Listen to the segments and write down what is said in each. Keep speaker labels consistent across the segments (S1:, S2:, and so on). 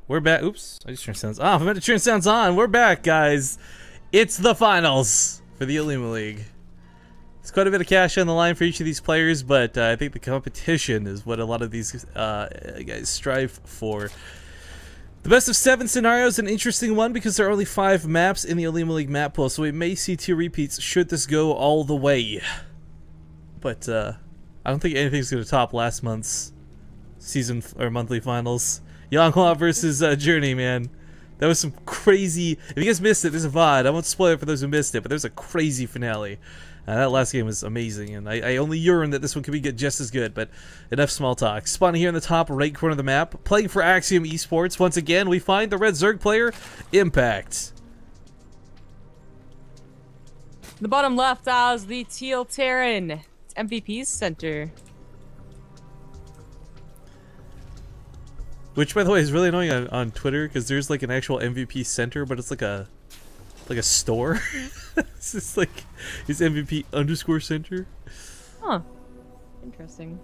S1: We're back. Oops, I just turned sounds off. I meant to turn sounds on. We're back, guys. It's the finals for the OlimoLeague. It's quite a bit of cash on the line for each of these players, but I think the competition is what a lot of these guys strive for. The best of 7 scenario is an interesting one because there are only 5 maps in the OlimoLeague map pool, so we may see 2 repeats should this go all the way. But I don't think anything's going to top last month's season or monthly finals. Yanghua versus Journey, man. That was some crazy... If you guys missed it, there's a VOD. I won't spoil it for those who missed it, but there's a crazy finale. That last game was amazing, and I only yearn that this one could be good, just as good, but enough small talk. Spawning here in the top right corner of the map, playing for Axiom Esports. Once again, we find the red Zerg player, Impact.
S2: The bottom left has the Teal Terran. It's MVP's center.
S1: Which, by the way, is really annoying on Twitter, because there's like an actual MVP center, but it's like a store. It's just like his MVP _ center.
S2: Huh. Interesting.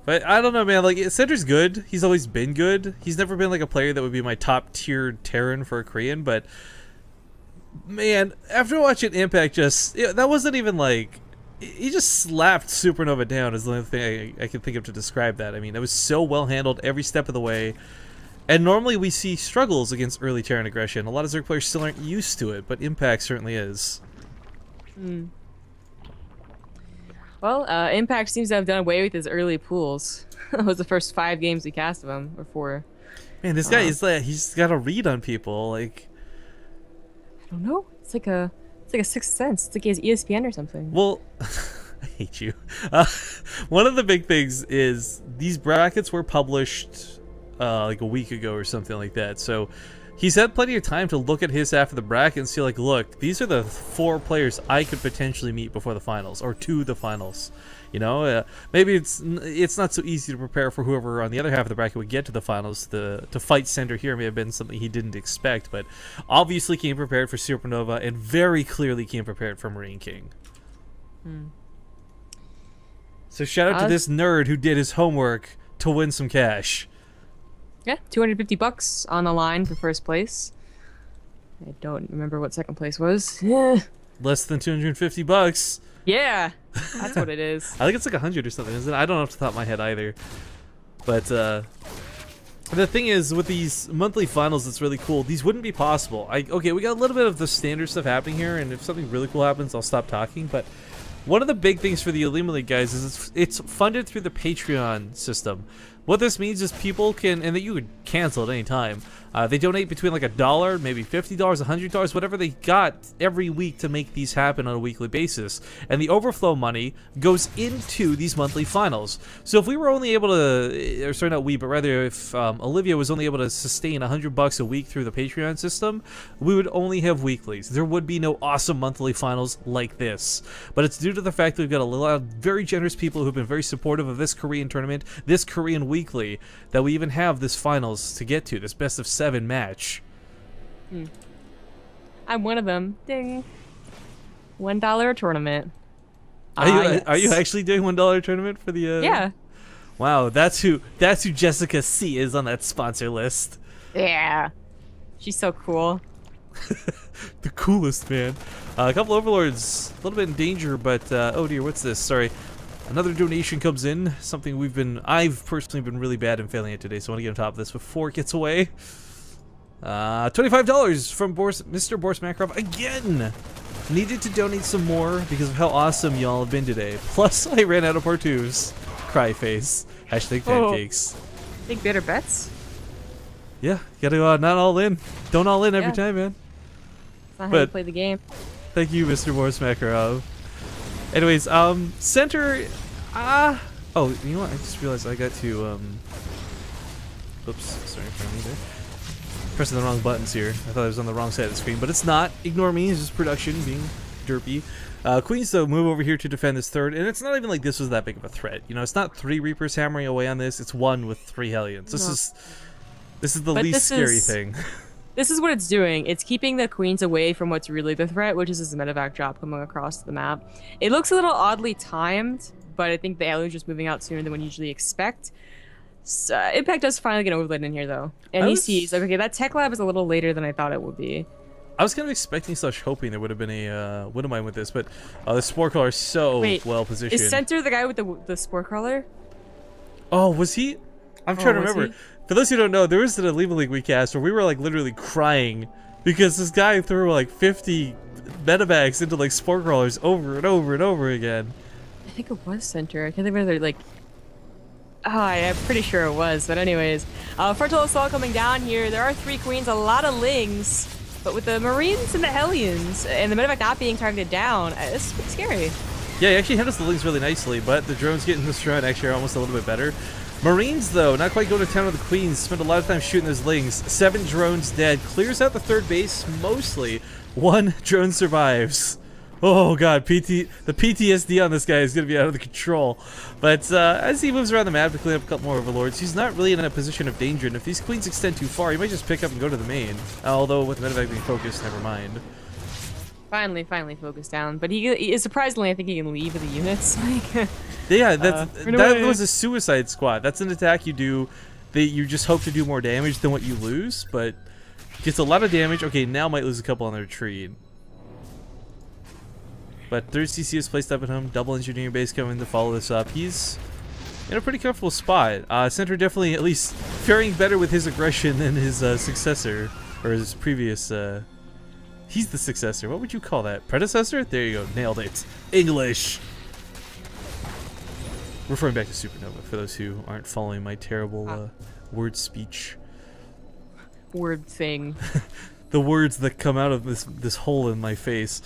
S1: But I don't know, man. Like, center's good. He's always been good. He's never been like a player that would be my top tier Terran for a Korean. But man, after watching Impact, that wasn't even like, he just slapped Supernova down. Is the only thing I can think of to describe that. I mean, it was so well handled every step of the way. And normally we see struggles against early Terran aggression. A lot of Zerg players still aren't used to it, but Impact certainly is.
S2: Well, Impact seems to have done away with his early pools. That was the first 5 games we cast of him, or 4.
S1: Man, this guy is like, he's got a read on people. Like,
S2: I don't know. It's like a sixth sense. It's like he has ESPN or something.
S1: Well, I hate you. One of the big things is these brackets were published like a week ago or something like that. So he's had plenty of time to look at his half of the bracket and see, like, look, these are the 4 players I could potentially meet before the finals, or to the finals. You know, maybe it's not so easy to prepare for whoever on the other half of the bracket would get to the finals. To fight center here may have been something he didn't expect, but obviously came prepared for Supernova and very clearly came prepared for Marine King. So shout out to this nerd who did his homework to win some cash.
S2: Yeah, $250 on the line for first place. I don't remember what second place was.
S1: Less than $250.
S2: Yeah, that's what it is.
S1: I think it's like 100 or something, isn't it? I don't know off the top of my head either. But the thing is, with these monthly finals, it's really cool. These wouldn't be possible. Okay, we got a little bit of the standard stuff happening here, and if something really cool happens, I'll stop talking. But one of the big things for the OlimoLeague guys is it's funded through the Patreon system. What this means is people can, and that you could cancel at any time. They donate between like $1, maybe $50, $100, whatever they got every week to make these happen on a weekly basis. And the overflow money goes into these monthly finals. So if we were only able to, or sorry, not we, but rather if Olivia was only able to sustain $100 a week through the Patreon system, we would only have weeklies. There would be no awesome monthly finals like this. But it's due to the fact that we've got a lot of very generous people who've been very supportive of this Korean tournament, this Korean weekly, that we even have this finals to get to, this best of 7 match.
S2: I'm one of them. Ding. $1 tournament.
S1: Are you actually doing $1 tournament for the?
S2: Yeah.
S1: Wow, that's who Jessica C is on that sponsor list.
S2: Yeah. She's so cool.
S1: The coolest, man. A couple overlords, a little bit in danger, but oh dear, what's this? Sorry. Another donation comes in, something I've personally been really bad in failing at today, so I want to get on top of this before it gets away. $25 from Mr. Boris Makarov again! Needed to donate some more because of how awesome y'all have been today. Plus, I ran out of part 2s. Cry face. Hashtag pancakes.
S2: Big bitter bets?
S1: Yeah, gotta go out, not all in. Don't all in every time, man.
S2: That's not how you play the game.
S1: Thank you, Mr. Boris Makarov. Anyways, center, oh, you know what, I just realized I got to, oops, sorry for me there. Pressing the wrong buttons here. I thought I was on the wrong side of the screen, but it's not. Ignore me, it's just production being derpy. Queens, though, move over here to defend this third, and it's not even like this was that big of a threat. You know, it's not 3 Reapers hammering away on this, it's 1 with 3 Hellions. This is the least scary thing.
S2: This is what it's doing. It's keeping the queens away from what's really the threat, which is this medevac drop coming across the map. It looks a little oddly timed, but I think the alien is just moving out sooner than we usually expect. So, Impact does finally get overlaid in here though, and he sees like, okay, that tech lab is a little later than I thought it would be.
S1: I was kind of expecting / hoping there would have been a Widowmine with this, but the Spore Crawler is so well positioned.
S2: Is Center the guy with the Spore Crawler?
S1: Oh, was he? I'm trying to remember.
S2: He?
S1: For those who don't know, there was an OlimoLeague we cast where we were like literally crying because this guy threw like 50 medevacs into like Spore Crawlers over and over and over again.
S2: I think it was Center. I can't think whether like. Oh, I'm pretty sure it was. But anyways, Frontal Assault coming down here. There are 3 queens, a lot of lings. But with the Marines and the Hellions, and the medevac not being targeted down, it's pretty scary.
S1: Yeah, he actually handles the lings really nicely, but the drones getting this run actually are almost a little bit better. Marines, though, not quite going to town with the queens, spend a lot of time shooting those lings. 7 drones dead, clears out the 3rd base mostly. 1 drone survives. Oh god, the PTSD on this guy is going to be out of control. But as he moves around the map to clean up a couple more overlords, he's not really in a position of danger, and if these queens extend too far, he might just pick up and go to the main. Although with the medevac being focused, never mind.
S2: Finally focused down. But he is surprisingly, I think he can leave the units. Like,
S1: yeah, that was a suicide squad. That's an attack you do that you just hope to do more damage than what you lose, but gets a lot of damage. Okay, now might lose a couple on the retreat. But 3rd CC is placed up at home. Double engineering base coming to follow this up. He's in a pretty comfortable spot. Center definitely at least faring better with his aggression than his successor, or his previous. He's the successor. What would you call that? Predecessor? There you go. Nailed it. English. Referring back to Supernova for those who aren't following my terrible word speech.
S2: Word thing.
S1: The words that come out of this hole in my face.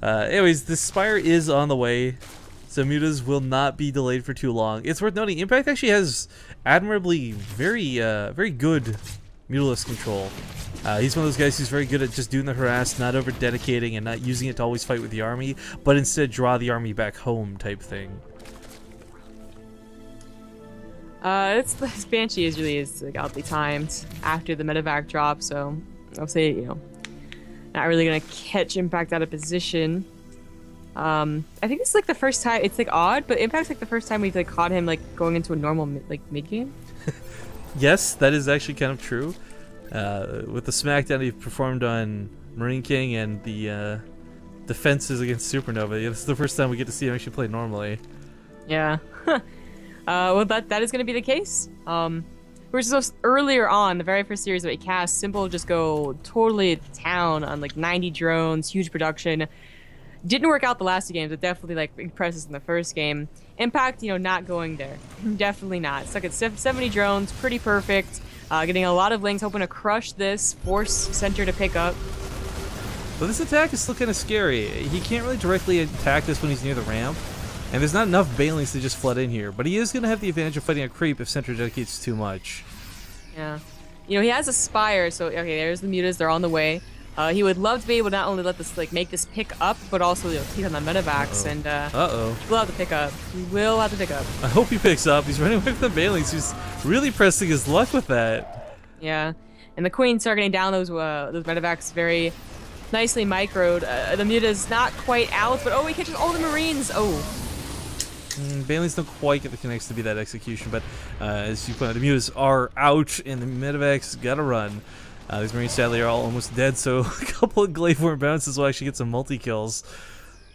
S1: Anyways, the Spire is on the way, so mutas will not be delayed for too long. It's worth noting, Impact actually has admirably very good mutalist control. He's one of those guys who's very good at just doing the harass, not over dedicating and not using it to always fight with the army, but instead draw the army back home type thing.
S2: This Banshee is really like oddly timed after the medevac drop, so I'll say, you know, not really gonna catch Impact out of position. I think this is like the first time. It's like odd, but Impact's like the first time we've like caught him like going into a normal mid game.
S1: Yes, that is actually kind of true. With the smackdown he performed on Marine King and the defenses against Supernova, this is the first time we get to see him actually play normally.
S2: Yeah. Well, that is going to be the case. We're supposed earlier on, the very first series that we cast, Simple just go totally to town on like 90 drones, huge production. Didn't work out the last 2 games, but definitely like impressed us in the first game. Impact, you know, not going there. Definitely not. Stuck at 70 drones, pretty perfect. Getting a lot of lings, hoping to crush this, force Center to pick up.
S1: Well, this attack is still kind of scary. He can't really directly attack this when he's near the ramp. And there's not enough Banelings to just flood in here, but he is going to have the advantage of fighting a creep if Center dedicates too much.
S2: Yeah. You know, he has a Spire, so, okay, there's the mutas, they're on the way. He would love to be able to not only let this, like, make this pick up, but also, you know, keep on the medevacs, and, he will have to pick up. He will have to pick up.
S1: I hope he picks up. He's running away from the Banelings. He's really pressing his luck with that.
S2: Yeah. And the Queens start getting down those medevacs very nicely microed. The muta's not quite out, but, oh, he catches all the Marines! Oh.
S1: Banelings don't quite get the connects to be that execution, but as you pointed out, the mutas are out, and the medevacs gotta run. These Marines sadly are all almost dead, so a couple of Glaveworm bounces will actually get some multi-kills.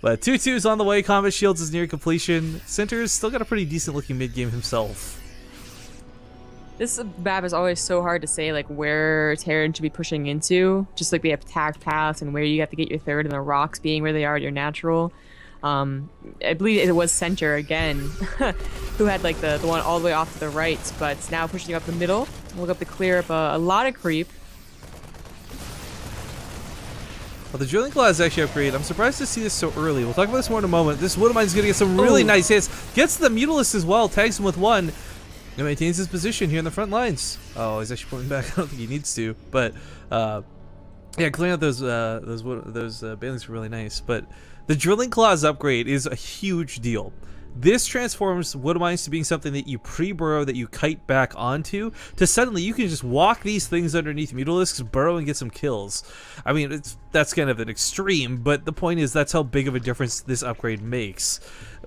S1: But 2-2 is on the way, Combat Shields is near completion. Center's still got a pretty decent looking mid-game himself.
S2: This map is always so hard to say, like, where Terran should be pushing into. Just like the attack paths and where you have to get your 3rd, and the rocks being where they are at your natural. I believe it was Center again, who had like the one all the way off to the right, but now pushing up the middle. Look up to clear up a lot of creep.
S1: Well, the Drilling Claw is actually upgraded. I'm surprised to see this so early. We'll talk about this more in a moment. This Widowmine's going to get some really nice hits. Gets the Mutalist as well, tags him with 1, and maintains his position here in the front lines. Oh, he's actually pulling back. I don't think he needs to, but yeah, clearing out those Banelings were really nice. But the Drilling Claws upgrade is a huge deal This transforms Wood Mines to being something that you pre-burrow, that you kite back onto, to suddenly you can just walk these things underneath Mutalisks, burrow, and get some kills. I mean, that's kind of an extreme, but the point is that's how big of a difference this upgrade makes.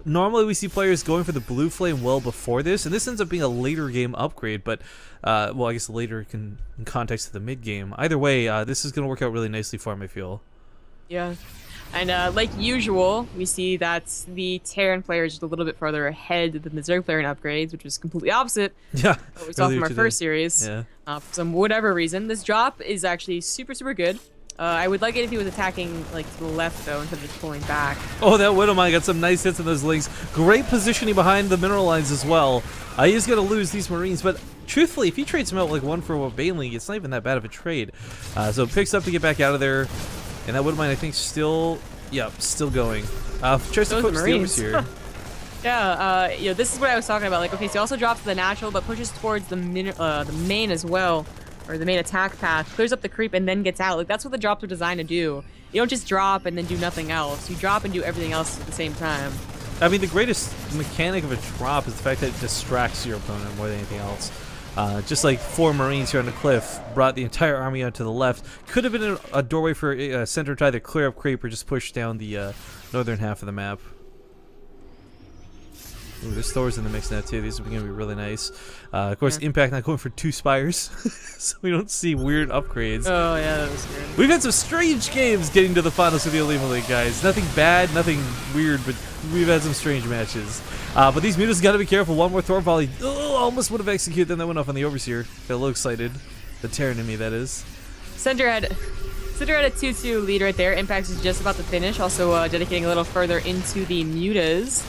S1: Normally we see players going for the Blue Flame well before this, and this ends up being a later game upgrade, but, well, I guess later in context of the mid-game. Either way, this is going to work out really nicely for him, I feel.
S2: Yeah. And like usual, we see that the Terran player is just a little bit further ahead than the Zerg player in upgrades, which was completely opposite.
S1: Yeah.
S2: What we saw from our first series.
S1: Yeah.
S2: For some whatever reason, this drop is actually super, super good. I would like it if he was attacking like to the left though, instead of just pulling back.
S1: Oh, that Widowmine got some nice hits in those links. Great positioning behind the mineral lines as well. He is going to lose these Marines, but truthfully, if he trades them out like 1 for 1 Baneling, it's not even that bad of a trade. So it picks up to get back out of there. And that Widowmine, I think, still going. Tries to put the Overseer.
S2: Yeah, you know, this is what I was talking about. Like, okay, so he also drops the natural, but pushes towards the main as well, or the main attack path, clears up the creep, and then gets out. Like, that's what the drops are designed to do. You don't just drop and then do nothing else. You drop and do everything else at the same time.
S1: I mean, the greatest mechanic of a drop is the fact that it distracts your opponent more than anything else. Just like 4 Marines here on the cliff brought the entire army out to the left. Could have been a doorway for Center to either clear up creep or just push down the northern half of the map. Ooh, there's Thor's in the mix now too. These are going to be really nice. Of course, Impact not going for 2 Spires, so we don't see weird upgrades.
S2: Oh yeah, that was weird.
S1: We've had some strange games getting to the finals of the OlimoLeague, guys. Nothing bad, nothing weird, but we've had some strange matches. But these Mutas got to be careful. One more Thor volley. Oh, almost would have executed, then that went off on the Overseer. Got a little excited. The Terran in me, that is.
S2: Center had a 2-2 lead right there. Impact is just about to finish. Also dedicating a little further into the Mutas.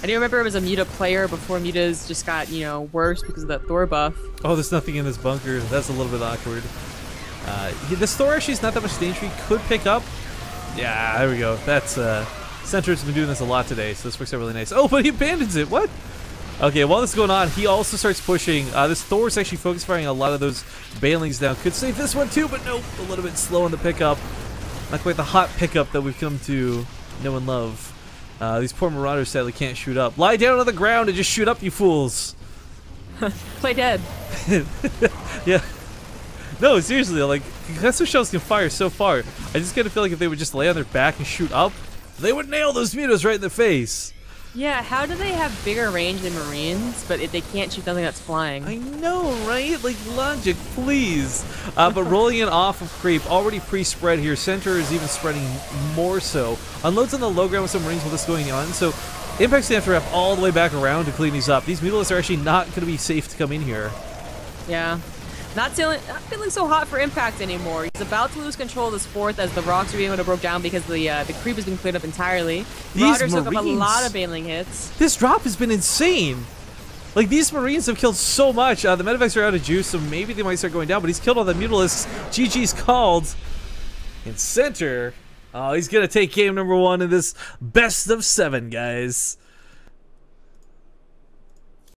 S2: I do remember it was a Muta player before Mutas just got, you know, worse because of that Thor buff.
S1: Oh, there's nothing in this bunker. That's a little bit awkward. This Thor actually is not that much danger. He could pick up. Yeah, there we go. That's, Center's been doing this a lot today, so this works out really nice. Oh, but he abandons it. What? Okay, while this is going on, he also starts pushing. This Thor's actually focus firing a lot of those Banelings down. Could save this one too, but nope. A little bit slow on the pickup. Not quite the hot pickup that we've come to know and love. These poor Marauders sadly can't shoot up. Lie down on the ground and just shoot up, you fools.
S2: Play dead.
S1: Yeah. No, seriously, like, Concussive shells can fire so far. I just kind of feel like if they would just lay on their back and shoot up, they would nail those Mutas right in the face.
S2: Yeah, how do they have bigger range than Marines, but if they can't shoot something that's flying?
S1: I know, right? Like, logic, please. But rolling it off of creep, already pre-spread here. Center is even spreading more so. Unloads on the low ground with some Marines while this is going on, so Impact's gonna have to wrap all the way back around to clean these up. These Mutalisks are actually not gonna be safe to come in here.
S2: Yeah. Not feeling so hot for Impact anymore. He's about to lose control of this fourth as the rocks are being able to broke down because the creep has been cleared up entirely. Marauders took up a lot of Baneling hits.
S1: This drop has been insane. Like, these Marines have killed so much. The Medivacs are out of juice, so maybe they might start going down, but he's killed all the Mutalisks. GG's called. In Center, oh, he's going to take game number 1 in this best of 7, guys.